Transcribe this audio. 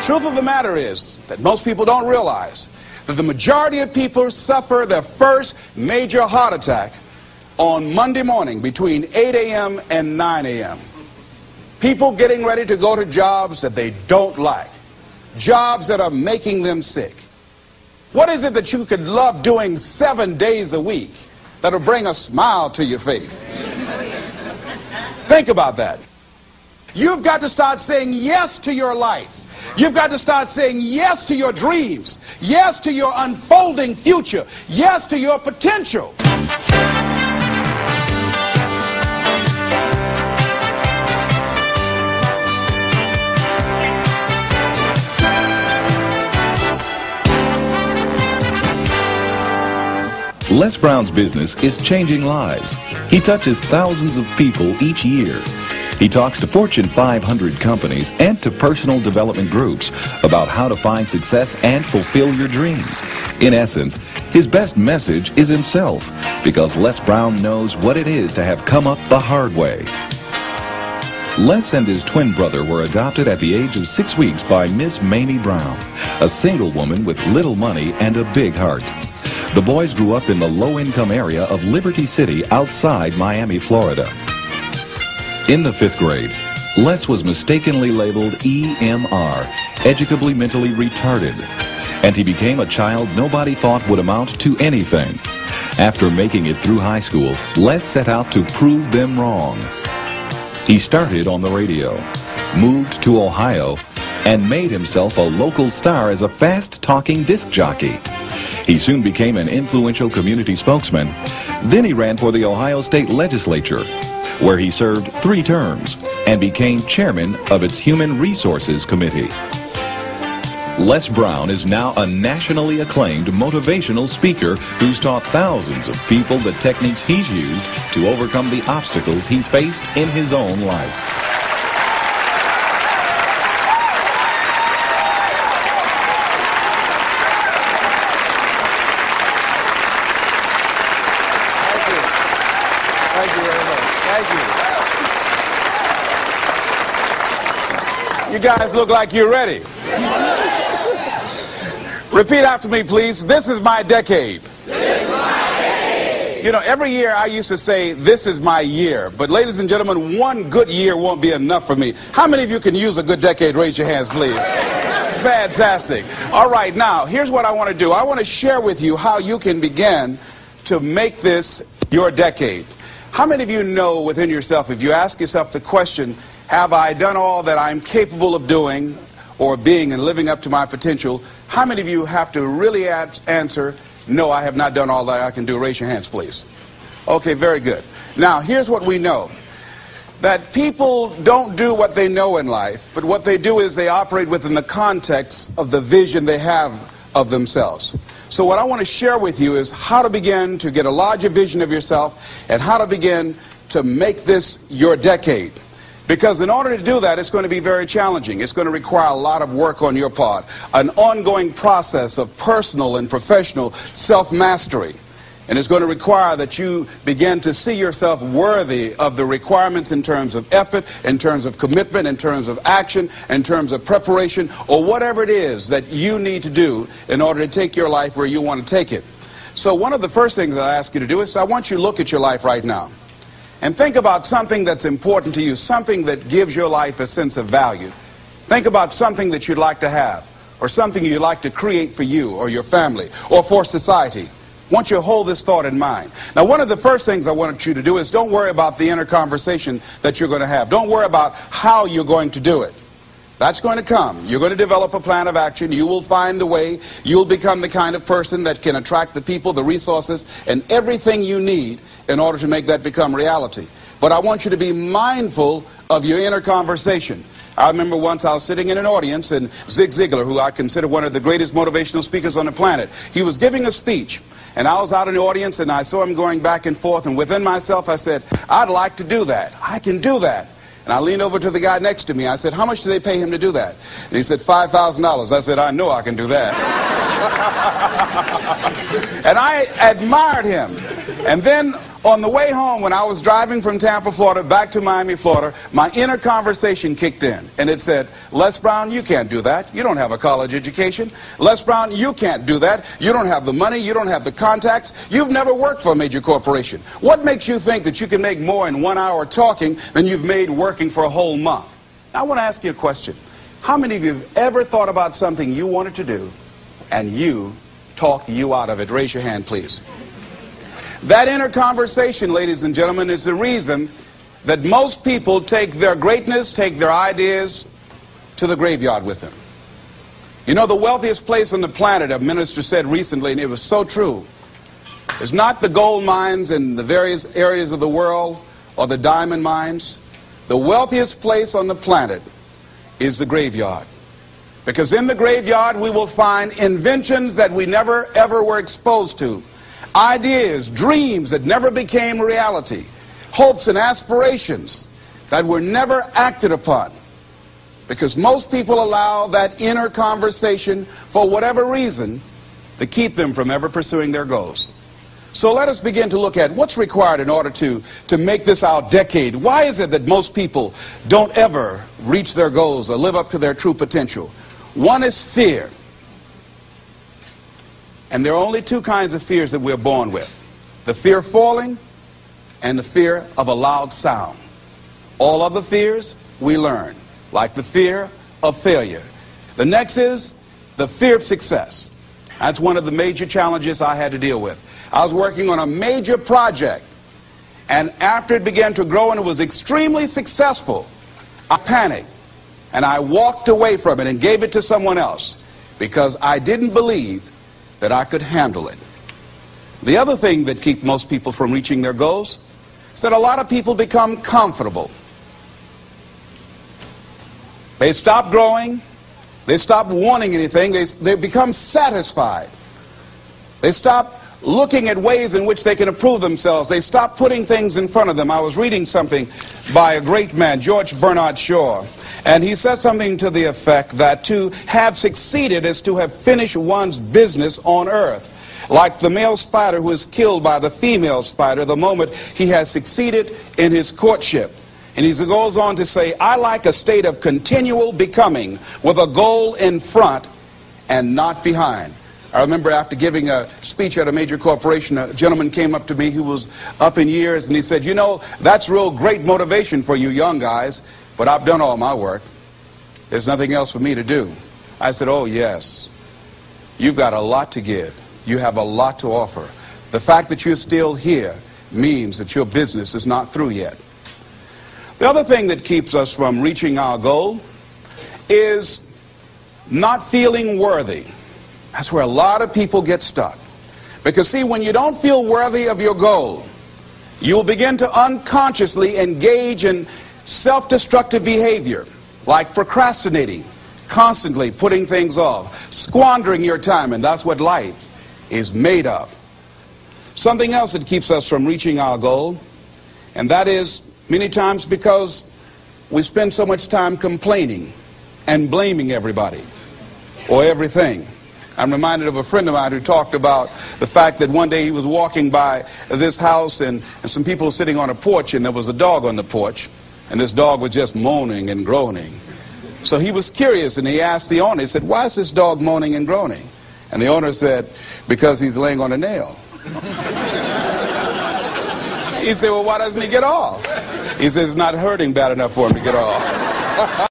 truth of the matter is that most people don't realize that the majority of people suffer their first major heart attack on Monday morning between 8 a.m. and 9 a.m. People getting ready to go to jobs that they don't like, jobs that are making them sick. What is it that you could love doing 7 days a week that'll bring a smile to your face? Think about that. You've got to start saying yes to your life. You've got to start saying yes to your dreams, yes to your unfolding future, yes to your potential. Les Brown's business is changing lives. He touches thousands of people each year. He talks to Fortune 500 companies and to personal development groups about how to find success and fulfill your dreams. In essence, his best message is himself, because Les Brown knows what it is to have come up the hard way. Les and his twin brother were adopted at the age of 6 weeks by Miss Mamie Brown, a single woman with little money and a big heart. The boys grew up in the low-income area of Liberty City outside Miami, Florida. In the 5th grade, Les was mistakenly labeled EMR, educably mentally retarded, and he became a child nobody thought would amount to anything. After making it through high school, Les set out to prove them wrong. He started on the radio, moved to Ohio, and made himself a local star as a fast-talking disc jockey. He soon became an influential community spokesman. Then he ran for the Ohio State Legislature, where he served 3 terms and became chairman of its Human Resources Committee. Les Brown is now a nationally acclaimed motivational speaker who's taught thousands of people the techniques he's used to overcome the obstacles he's faced in his own life. You guys look like you're ready. Repeat after me, please. This is my decade. This is my decade. You know, every year I used to say, this is my year. But ladies and gentlemen, one good year won't be enough for me. How many of you can use a good decade? Raise your hands, please. Fantastic. All right, now, here's what I want to do. I want to share with you how you can begin to make this your decade. How many of you know within yourself, if you ask yourself the question, have I done all that I'm capable of doing or being and living up to my potential? How many of you have to really answer, no, I have not done all that I can do? Raise your hands, please. Okay, very good. Now, here's what we know. That people don't do what they know in life, but what they do is they operate within the context of the vision they have of themselves. So what I want to share with you is how to begin to get a larger vision of yourself and how to begin to make this your decade. Because in order to do that, it's going to be very challenging. It's going to require a lot of work on your part, an ongoing process of personal and professional self-mastery. And it's going to require that you begin to see yourself worthy of the requirements in terms of effort, in terms of commitment, in terms of action, in terms of preparation, or whatever it is that you need to do in order to take your life where you want to take it. So one of the first things I ask you to do is I want you to look at your life right now. And think about something that's important to you, something that gives your life a sense of value. Think about something that you'd like to have, or something you'd like to create for you or your family or for society. I want you to hold this thought in mind. Now, one of the first things I want you to do is don't worry about the inner conversation that you're going to have. Don't worry about how you're going to do it. That's going to come. You're going to develop a plan of action. You will find the way. You'll become the kind of person that can attract the people, the resources, and everything you need in order to make that become reality. But I want you to be mindful of your inner conversation. I remember once I was sitting in an audience, and Zig Ziglar, who I consider one of the greatest motivational speakers on the planet, he was giving a speech, and I was out in the audience, and I saw him going back and forth, and within myself I said, I'd like to do that. I can do that. And I leaned over to the guy next to me. I said, how much do they pay him to do that? And he said, $5,000. I said, I know I can do that. And I admired him. And then On the way home, when I was driving from Tampa, Florida, back to Miami, Florida, my inner conversation kicked in. And it said, Les Brown, you can't do that. You don't have a college education. Les Brown, you can't do that. You don't have the money. You don't have the contacts. You've never worked for a major corporation. What makes you think that you can make more in 1 hour talking than you've made working for a whole month? Now, I want to ask you a question. How many of you have ever thought about something you wanted to do and you talked you out of it? Raise your hand, please. That inner conversation, ladies and gentlemen, is the reason that most people take their greatness, take their ideas to the graveyard with them. You know, the wealthiest place on the planet, a minister said recently, and it was so true, is not the gold mines in the various areas of the world or the diamond mines. The wealthiest place on the planet is the graveyard. Because in the graveyard we will find inventions that we never ever were exposed to. Ideas, dreams that never became reality. Hopes and aspirations that were never acted upon. Because most people allow that inner conversation, for whatever reason, to keep them from ever pursuing their goals. So let us begin to look at what's required in order to make this our decade. Why is it that most people don't ever reach their goals or live up to their true potential? One is fear. And there are only two kinds of fears that we're born with. The fear of falling and the fear of a loud sound. All other fears we learn, like the fear of failure. The next is the fear of success. That's one of the major challenges I had to deal with. I was working on a major project, and after it began to grow and it was extremely successful, I panicked and I walked away from it and gave it to someone else because I didn't believe that I could handle it. The other thing that keeps most people from reaching their goals is that a lot of people become comfortable. They stop growing. They stop wanting anything. They become satisfied. They stop looking at ways in which they can improve themselves. They stop putting things in front of them. I was reading something by a great man, George Bernard Shaw, and he said something to the effect that to have succeeded is to have finished one's business on earth. Like the male spider who is killed by the female spider the moment he has succeeded in his courtship. And he goes on to say, I like a state of continual becoming with a goal in front and not behind. I remember after giving a speech at a major corporation, a gentleman came up to me who was up in years, and he said, you know, that's real great motivation for you young guys, but I've done all my work. There's nothing else for me to do. I said, oh yes, you've got a lot to give. You have a lot to offer. The fact that you're still here means that your business is not through yet. The other thing that keeps us from reaching our goal is not feeling worthy. That's where a lot of people get stuck. Because see, when you don't feel worthy of your goal, you'll begin to unconsciously engage in self-destructive behavior, like procrastinating, constantly putting things off, squandering your time, and that's what life is made of. Something else that keeps us from reaching our goal, and that is many times because we spend so much time complaining and blaming everybody or everything. I'm reminded of a friend of mine who talked about the fact that one day he was walking by this house and some people were sitting on a porch, and there was a dog on the porch, and this dog was just moaning and groaning. So he was curious, and he asked the owner, he said, why is this dog moaning and groaning? And the owner said, because he's laying on a nail. He said, well, why doesn't he get off? He said, it's not hurting bad enough for him to get off.